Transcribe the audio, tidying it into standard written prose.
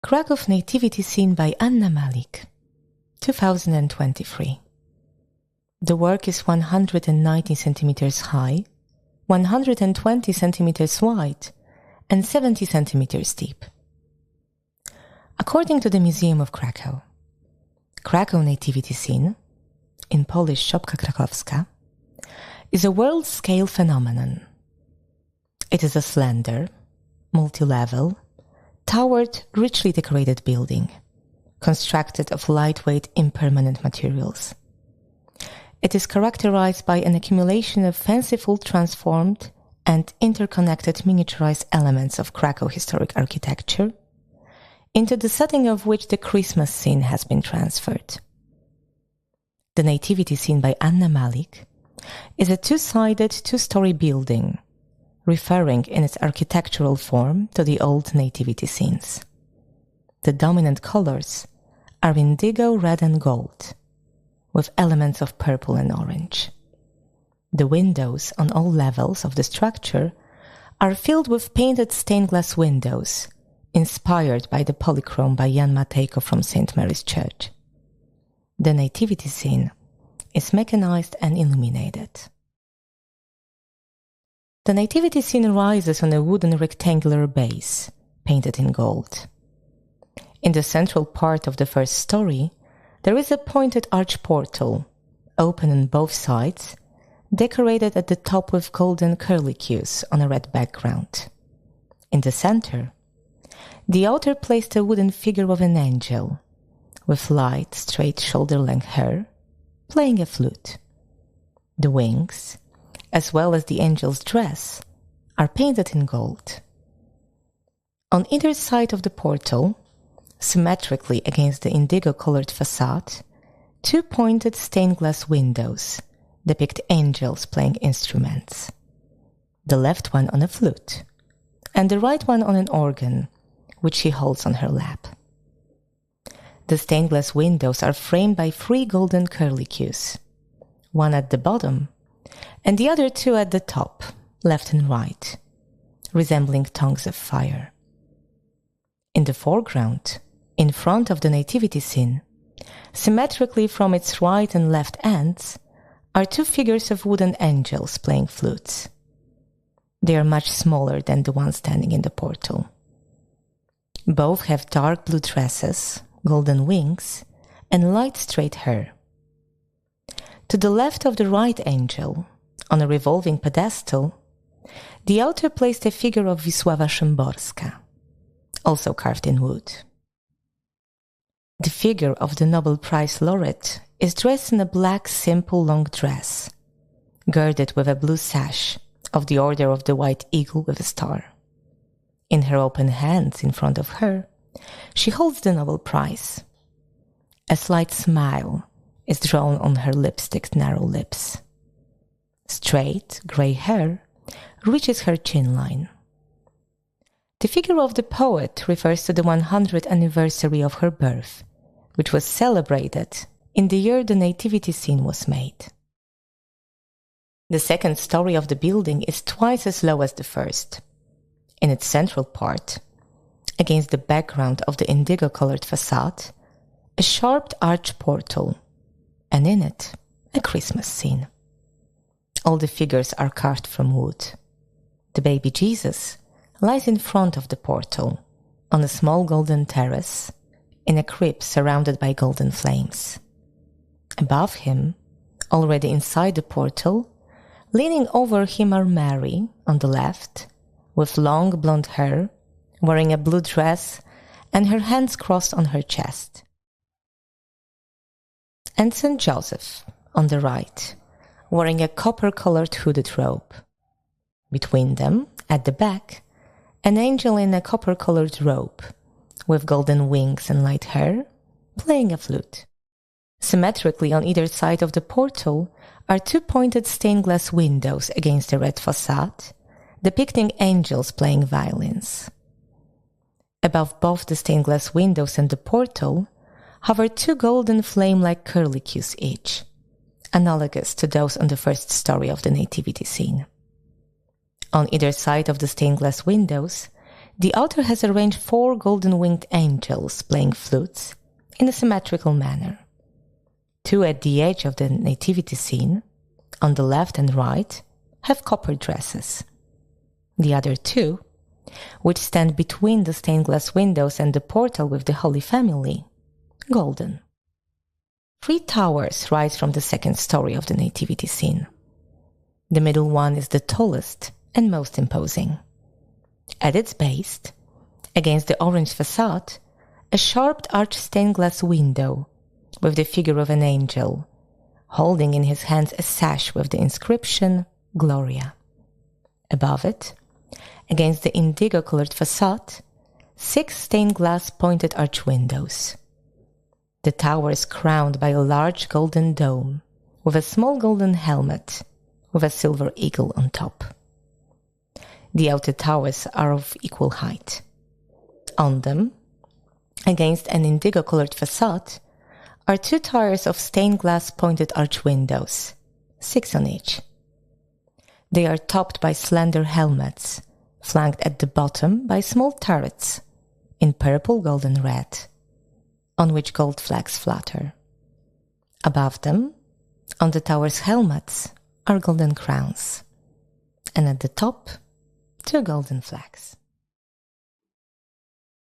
Kraków Nativity scene by Malik, 2023. The work is 190 centimeters high, 120 centimeters wide, and 70 centimeters deep. According to the Museum of Krakow, Kraków Nativity scene, in Polish Szopka Krakowska, is a world-scale phenomenon. It is a slender, multi-level, towered, richly decorated building, constructed of lightweight, impermanent materials. It is characterized by an accumulation of fanciful, transformed, and interconnected miniaturized elements of Krakow historic architecture, into the setting of which the Christmas scene has been transferred. The Nativity scene by Malik is a two-sided, two-story building, referring in its architectural form to the old nativity scenes. The dominant colors are indigo, red and gold, with elements of purple and orange. The windows on all levels of the structure are filled with painted stained glass windows, inspired by the polychrome by Jan Matejko from St. Mary's Church. The nativity scene is mechanized and illuminated. The nativity scene rises on a wooden rectangular base, painted in gold. In the central part of the first story, there is a pointed arch portal, open on both sides, decorated at the top with golden curlicues on a red background. In the center, the author placed a wooden figure of an angel, with light, straight shoulder-length hair, playing a flute. The wings, as well as the angel's dress, are painted in gold. On either side of the portal, symmetrically against the indigo-colored facade, two pointed stained glass windows depict angels playing instruments. The left one on a flute, and the right one on an organ, which she holds on her lap. The stained glass windows are framed by three golden curlicues, one at the bottom, and the other two at the top, left and right, resembling tongues of fire. In the foreground, in front of the nativity scene, symmetrically from its right and left ends, are two figures of wooden angels playing flutes. They are much smaller than the one standing in the portal. Both have dark blue dresses, golden wings, and light straight hair. To the left of the right angel, on a revolving pedestal, the author placed a figure of Wisława Szymborska, also carved in wood. The figure of the Nobel Prize laureate is dressed in a black, simple, long dress, girded with a blue sash of the Order of the White Eagle with a star. In her open hands in front of her, she holds the Nobel Prize. A slight smile is drawn on her lipsticked narrow lips. Straight, grey hair reaches her chin line. The figure of the poet refers to the 100th anniversary of her birth, which was celebrated in the year the nativity scene was made. The second story of the building is twice as low as the first. In its central part, against the background of the indigo-colored facade, a sharp arch portal, and in it, a Christmas scene. All the figures are carved from wood. The baby Jesus lies in front of the portal, on a small golden terrace, in a crib surrounded by golden flames. Above him, already inside the portal, leaning over him are Mary, on the left, with long blonde hair, wearing a blue dress and her hands crossed on her chest, and St. Joseph, on the right, wearing a copper-colored hooded robe. Between them, at the back, an angel in a copper-colored robe, with golden wings and light hair, playing a flute. Symmetrically on either side of the portal are two pointed stained glass windows against the red facade, depicting angels playing violins. Above both the stained glass windows and the portal hover two golden flame-like curlicues each, analogous to those on the first story of the nativity scene. On either side of the stained glass windows, the author has arranged 4 golden-winged angels playing flutes in a symmetrical manner. 2 at the edge of the nativity scene, on the left and right, have copper dresses. The other 2, which stand between the stained glass windows and the portal with the Holy Family, golden. 3 towers rise from the second story of the nativity scene. The middle one is the tallest and most imposing. At its base, against the orange facade, a sharp arched stained glass window with the figure of an angel, holding in his hands a sash with the inscription Gloria. Above it, against the indigo-colored facade, 6 stained glass pointed arch windows. The tower is crowned by a large golden dome with a small golden helmet with a silver eagle on top. The outer towers are of equal height. On them, against an indigo-colored facade, are 2 tiers of stained glass pointed arch windows, 6 on each. They are topped by slender helmets, flanked at the bottom by small turrets in purple, gold and red, on which gold flags flutter. Above them, on the tower's helmets, are golden crowns, and at the top, 2 golden flags.